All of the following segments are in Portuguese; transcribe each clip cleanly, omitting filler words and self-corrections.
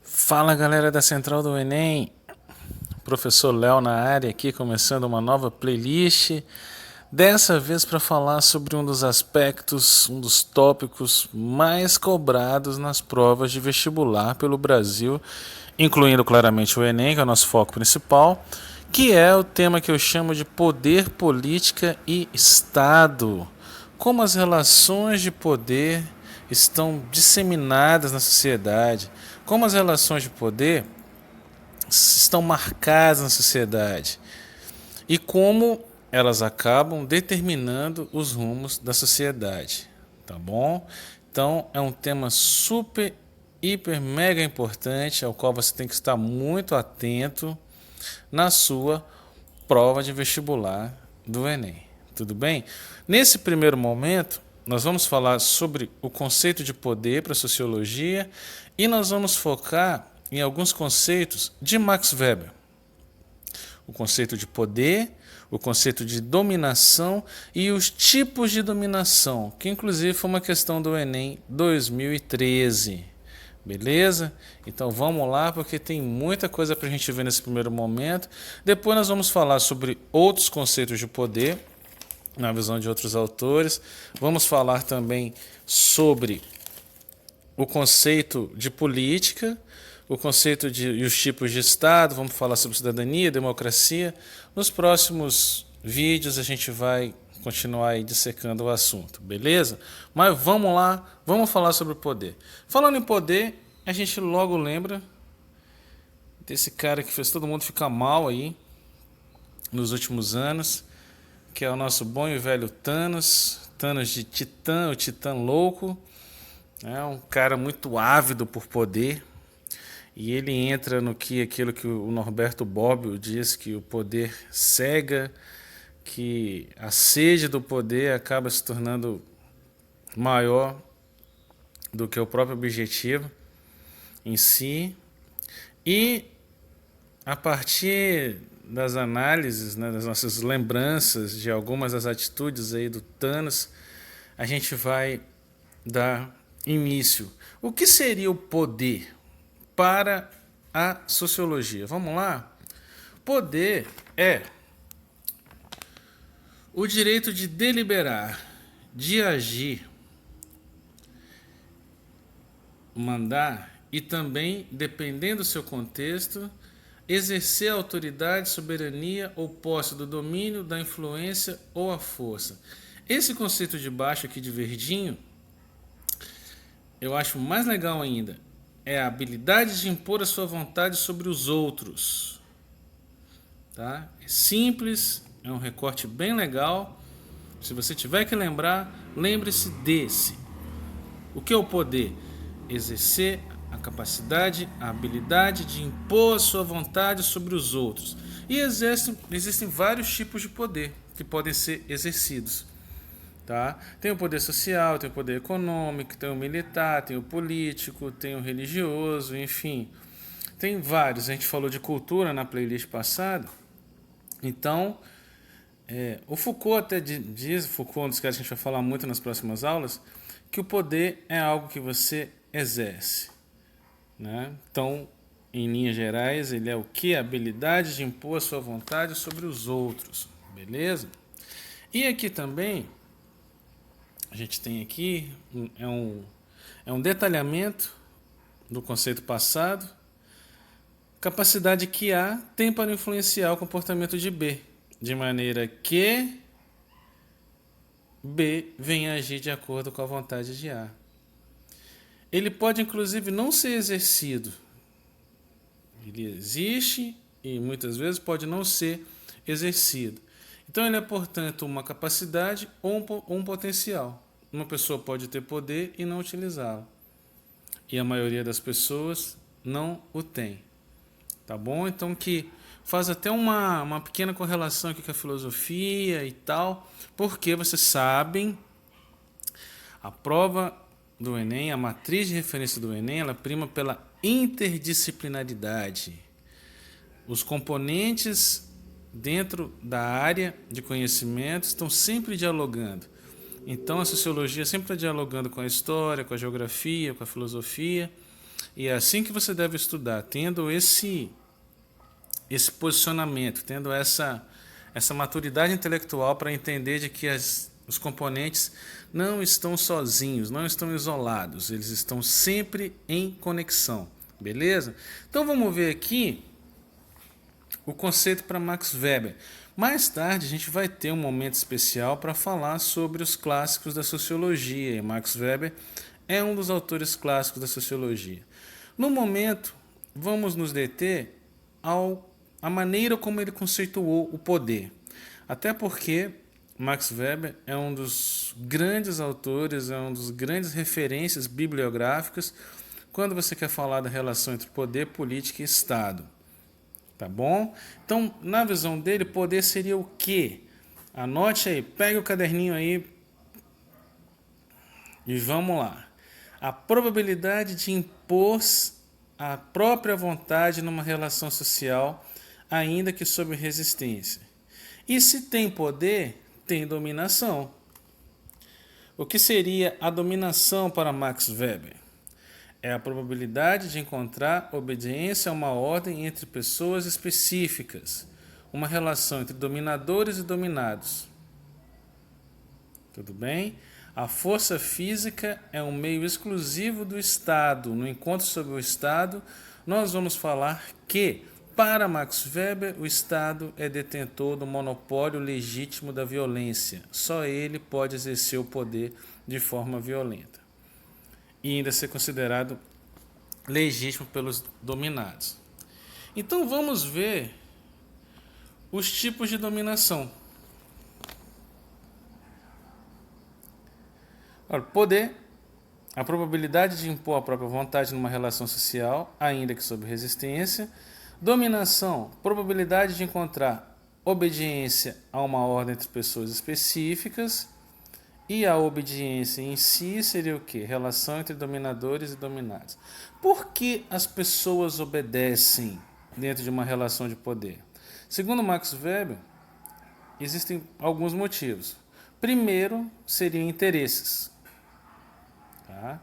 Fala galera da Central do Enem, professor Léo na área aqui, começando uma nova playlist. Dessa vez para falar sobre um dos aspectos, um dos tópicos mais cobrados nas provas de vestibular pelo Brasil, incluindo claramente o Enem, que é o nosso foco principal, que é o tema que eu chamo de poder, política e Estado. Como as relações de poder estão disseminadas na sociedade, como as relações de poder estão marcadas na sociedade e como elas acabam determinando os rumos da sociedade, tá bom? Então é um tema super, hiper, mega importante ao qual você tem que estar muito atento na sua prova de vestibular do Enem. Tudo bem? Nesse primeiro momento, nós vamos falar sobre o conceito de poder para a sociologia e nós vamos focar em alguns conceitos de Max Weber. O conceito de poder, o conceito de dominação e os tipos de dominação, que inclusive foi uma questão do Enem 2013. Beleza? Então vamos lá, porque tem muita coisa para a gente ver nesse primeiro momento. Depois nós vamos falar sobre outros conceitos de poder, na visão de outros autores. Vamos falar também sobre o conceito de política, o conceito e os tipos de Estado. Vamos falar sobre cidadania, democracia. Nos próximos vídeos a gente vai continuar aí dissecando o assunto, beleza? Mas vamos lá, vamos falar sobre o poder. Falando em poder, a gente logo lembra desse cara que fez todo mundo ficar mal aí nos últimos anos, que é o nosso bom e velho Thanos, Thanos de Titã, o Titã louco, é um cara muito ávido por poder, e ele entra no que aquilo que o Norberto Bobbio diz, que o poder cega, que a sede do poder acaba se tornando maior do que o próprio objetivo em si. E a partir das análises, né, das nossas lembranças de algumas das atitudes aí do Thanos, a gente vai dar início. O que seria o poder para a sociologia? Vamos lá? Poder é o direito de deliberar, de agir, mandar e também, dependendo do seu contexto, exercer a autoridade, soberania ou posse do domínio, da influência ou a força. Esse conceito de baixo aqui de verdinho, eu acho mais legal ainda. É a habilidade de impor a sua vontade sobre os outros. Tá? É simples, é um recorte bem legal. Se você tiver que lembrar, lembre-se desse. O que é o poder? Exercer a capacidade, a habilidade de impor a sua vontade sobre os outros. E existem vários tipos de poder que podem ser exercidos. Tá? Tem o poder social, tem o poder econômico, tem o militar, tem o político, tem o religioso, enfim. Tem vários. A gente falou de cultura na playlist passada. Então, o Foucault até diz, Foucault é um dos caras que a gente vai falar muito nas próximas aulas, que o poder é algo que você exerce. Né? Então, em linhas gerais, ele é o que? A habilidade de impor a sua vontade sobre os outros. Beleza? E aqui também, a gente tem aqui, é um detalhamento do conceito passado, capacidade que A tem para influenciar o comportamento de B, de maneira que B venha agir de acordo com a vontade de A. Ele pode inclusive não ser exercido. Ele existe e muitas vezes pode não ser exercido. Então ele é, portanto, uma capacidade ou um potencial. Uma pessoa pode ter poder e não utilizá-lo. E a maioria das pessoas não o tem. Tá bom? Então que faz até uma pequena correlação aqui com a filosofia e tal, porque vocês sabem, a prova do Enem, a matriz de referência do Enem, ela prima pela interdisciplinaridade. Os componentes dentro da área de conhecimento estão sempre dialogando. Então a sociologia sempre está dialogando com a história, com a geografia, com a filosofia, E é assim que você deve estudar, tendo esse posicionamento, tendo essa maturidade intelectual para entender de que os componentes não estão sozinhos, não estão isolados, eles estão sempre em conexão, beleza? Então vamos ver aqui o conceito para Max Weber. Mais tarde a gente vai ter um momento especial para falar sobre os clássicos da sociologia, e Max Weber é um dos autores clássicos da sociologia. No momento, vamos nos deter a maneira como ele conceituou o poder. Até porque Max Weber é um dos grandes autores, é um dos grandes referências bibliográficas quando você quer falar da relação entre poder, política e Estado. Tá bom? Então, na visão dele, poder seria o quê? Anote aí, pegue o caderninho aí e vamos lá. A probabilidade de impor a própria vontade numa relação social, ainda que sob resistência. E se tem poder, tem dominação. O que seria a dominação para Max Weber? É a probabilidade de encontrar obediência a uma ordem entre pessoas específicas, uma relação entre dominadores e dominados. Tudo bem? A força física é um meio exclusivo do Estado. No encontro sobre o Estado, nós vamos falar que, para Max Weber, o Estado é detentor do monopólio legítimo da violência. Só ele pode exercer o poder de forma violenta e ainda ser considerado legítimo pelos dominados. Então vamos ver os tipos de dominação. Poder, a probabilidade de impor a própria vontade numa relação social, ainda que sob resistência. Dominação, probabilidade de encontrar obediência a uma ordem entre pessoas específicas. E a obediência em si seria o quê? Relação entre dominadores e dominados. Por que as pessoas obedecem dentro de uma relação de poder? Segundo Max Weber, existem alguns motivos. Primeiro, seriam interesses. Tá?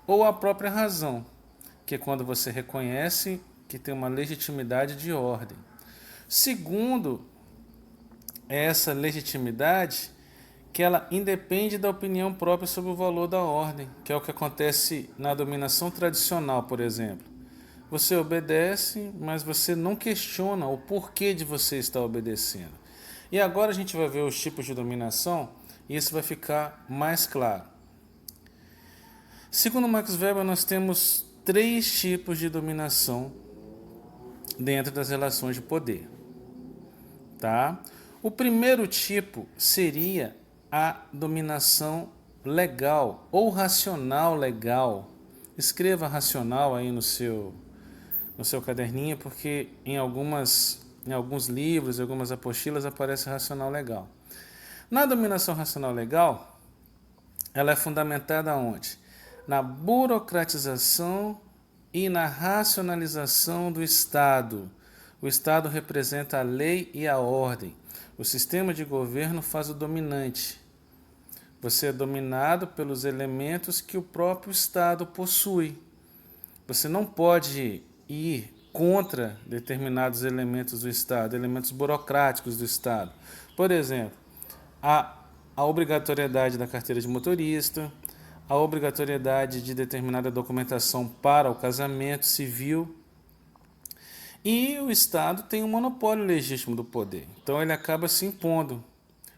Ou a própria razão, que é quando você reconhece que tem uma legitimidade de ordem. Segundo, essa legitimidade que ela independe da opinião própria sobre o valor da ordem, que é o que acontece na dominação tradicional, por exemplo. Você obedece, mas você não questiona o porquê de você estar obedecendo. E agora a gente vai ver os tipos de dominação e isso vai ficar mais claro. Segundo Max Weber, nós temos 3 tipos de dominação dentro das relações de poder. Tá? O primeiro tipo seria a dominação legal ou racional legal. Escreva racional aí no seu caderninho, porque em alguns livros, em algumas apostilas aparece racional legal. Na dominação racional legal, ela é fundamentada onde? Na burocratização e na racionalização do Estado. O Estado representa a lei e a ordem. O sistema de governo faz o dominante. Você é dominado pelos elementos que o próprio Estado possui. Você não pode ir contra determinados elementos do Estado, elementos burocráticos do Estado. Por exemplo, a obrigatoriedade da carteira de motorista, a obrigatoriedade de determinada documentação para o casamento civil. E o Estado tem um monopólio legítimo do poder. Então ele acaba se impondo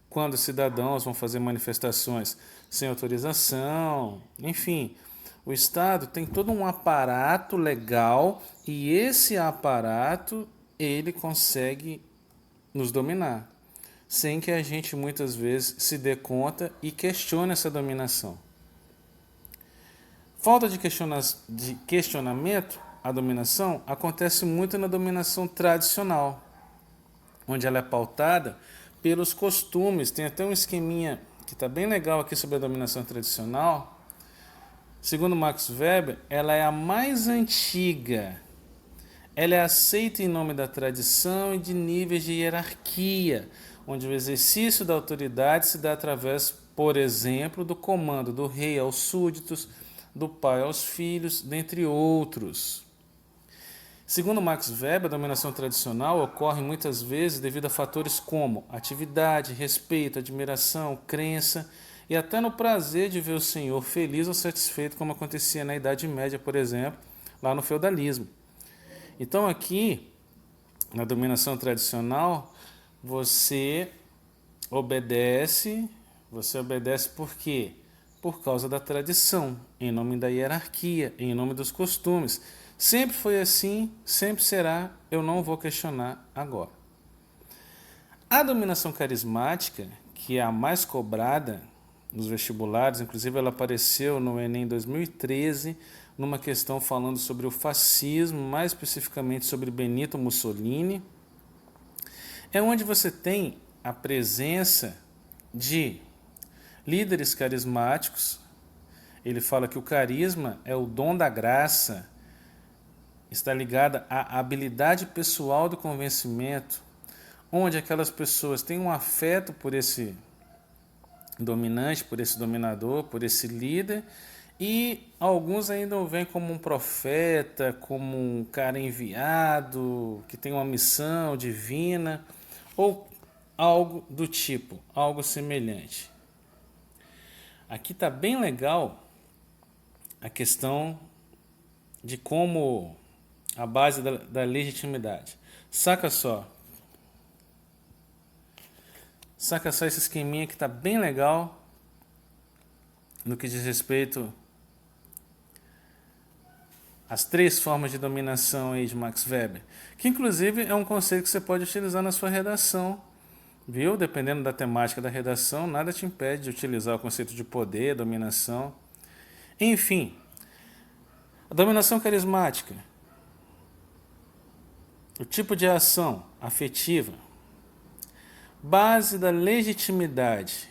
quando os cidadãos vão fazer manifestações sem autorização, enfim. O Estado tem todo um aparato legal e esse aparato ele consegue nos dominar, sem que a gente muitas vezes se dê conta e questione essa dominação. Falta de questionamento à dominação acontece muito na dominação tradicional, onde ela é pautada pelos costumes. Tem até um esqueminha que está bem legal aqui sobre a dominação tradicional. Segundo Max Weber, ela é a mais antiga. Ela é aceita em nome da tradição e de níveis de hierarquia, onde o exercício da autoridade se dá através, por exemplo, do comando do rei aos súditos, do pai aos filhos, dentre outros. Segundo Max Weber, a dominação tradicional ocorre muitas vezes devido a fatores como atividade, respeito, admiração, crença e até no prazer de ver o senhor feliz ou satisfeito, como acontecia na Idade Média, por exemplo, lá no feudalismo. Então aqui, na dominação tradicional, você obedece por quê? Por causa da tradição, em nome da hierarquia, em nome dos costumes. Sempre foi assim, sempre será, eu não vou questionar agora. A dominação carismática, que é a mais cobrada nos vestibulares, inclusive ela apareceu no Enem 2013, numa questão falando sobre o fascismo, mais especificamente sobre Benito Mussolini, é onde você tem a presença de líderes carismáticos. Ele fala que o carisma é o dom da graça, está ligada à habilidade pessoal do convencimento, onde aquelas pessoas têm um afeto por esse dominante, por esse dominador, por esse líder, e alguns ainda o veem como um profeta, como um cara enviado, que tem uma missão divina, ou algo do tipo, algo semelhante. Aqui está bem legal a questão de como a base da legitimidade. Saca só esse esqueminha que está bem legal no que diz respeito às 3 formas de dominação aí de Max Weber, que inclusive é um conceito que você pode utilizar na sua redação, viu? Dependendo da temática da redação, nada te impede de utilizar o conceito de poder, dominação. Enfim, a dominação carismática, o tipo de ação afetiva, base da legitimidade,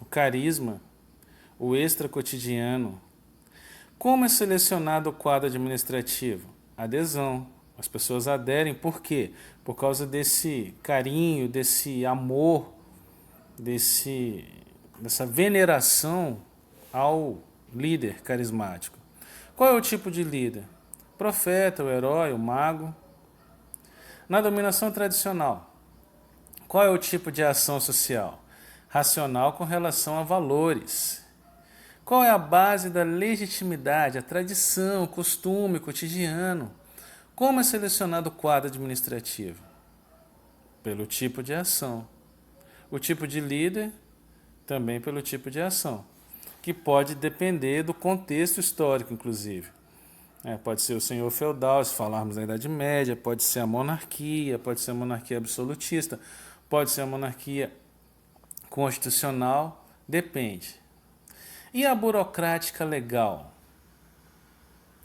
o carisma, o extra-cotidiano. Como é selecionado o quadro administrativo? Adesão. As pessoas aderem por quê? Por causa desse carinho, desse amor, dessa veneração ao líder carismático. Qual é o tipo de líder? Profeta, o herói, o mago. Na dominação tradicional, qual é o tipo de ação social? Racional com relação a valores. Qual é a base da legitimidade, a tradição, o costume, o cotidiano? Como é selecionado o quadro administrativo? Pelo tipo de ação. O tipo de líder, também pelo tipo de ação, que pode depender do contexto histórico, inclusive. Pode ser o senhor feudal, se falarmos da Idade Média, pode ser a monarquia absolutista, pode ser a monarquia constitucional, depende. E a burocrática legal?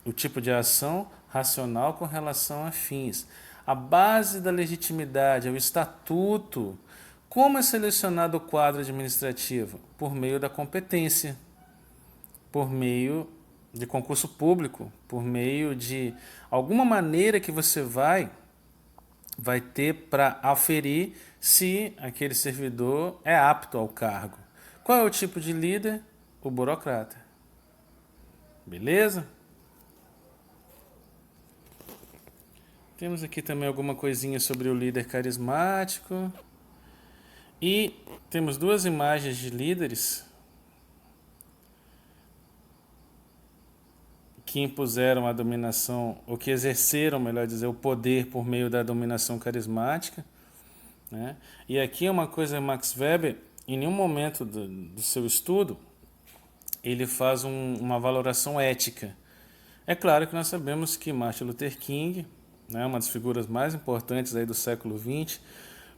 O tipo de ação racional com relação a fins. A base da legitimidade é o estatuto. Como é selecionado o quadro administrativo? Por meio da competência, por meio de concurso público, por meio de alguma maneira que você vai ter para aferir se aquele servidor é apto ao cargo. Qual é o tipo de líder? O burocrata. Beleza? Temos aqui também alguma coisinha sobre o líder carismático. E temos 2 imagens de líderes que impuseram a dominação, ou que exerceram, melhor dizer, o poder por meio da dominação carismática. Né? E aqui é uma coisa, Max Weber, em nenhum momento do seu estudo, ele faz uma valoração ética. É claro que nós sabemos que Martin Luther King, né, uma das figuras mais importantes aí do século XX,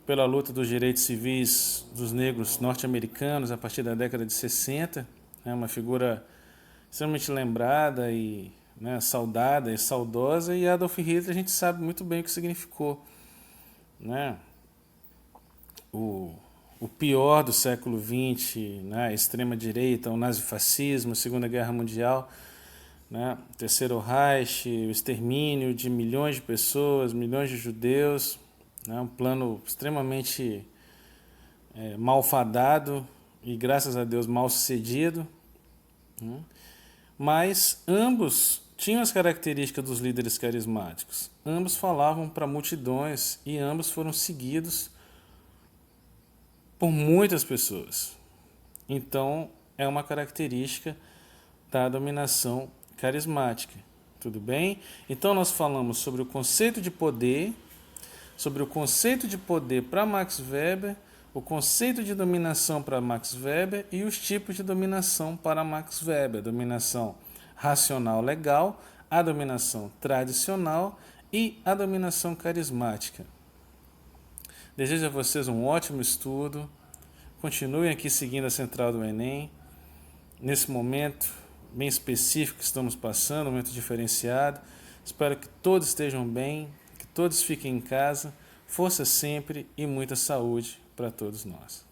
pela luta dos direitos civis dos negros norte-americanos a partir da década de 60, né, uma figura extremamente lembrada e, né, saudada e saudosa, e Adolf Hitler a gente sabe muito bem o que significou. Né? O pior do século XX, né, a extrema-direita, o nazifascismo, a Segunda Guerra Mundial, né, o Terceiro Reich, o extermínio de milhões de pessoas, milhões de judeus, né, um plano extremamente malfadado e, graças a Deus, mal sucedido. Né? mas ambos tinham as características dos líderes carismáticos. Ambos falavam para multidões e ambos foram seguidos por muitas pessoas. Então, é uma característica da dominação carismática. Tudo bem? Então, nós falamos sobre o conceito de poder, para Max Weber, o conceito de dominação para Max Weber e os tipos de dominação para Max Weber: a dominação racional legal, a dominação tradicional e a dominação carismática. Desejo a vocês um ótimo estudo. Continuem aqui seguindo a Central do Enem. Nesse momento bem específico que estamos passando, um momento diferenciado. Espero que todos estejam bem, que todos fiquem em casa. Força sempre e muita saúde para todos nós.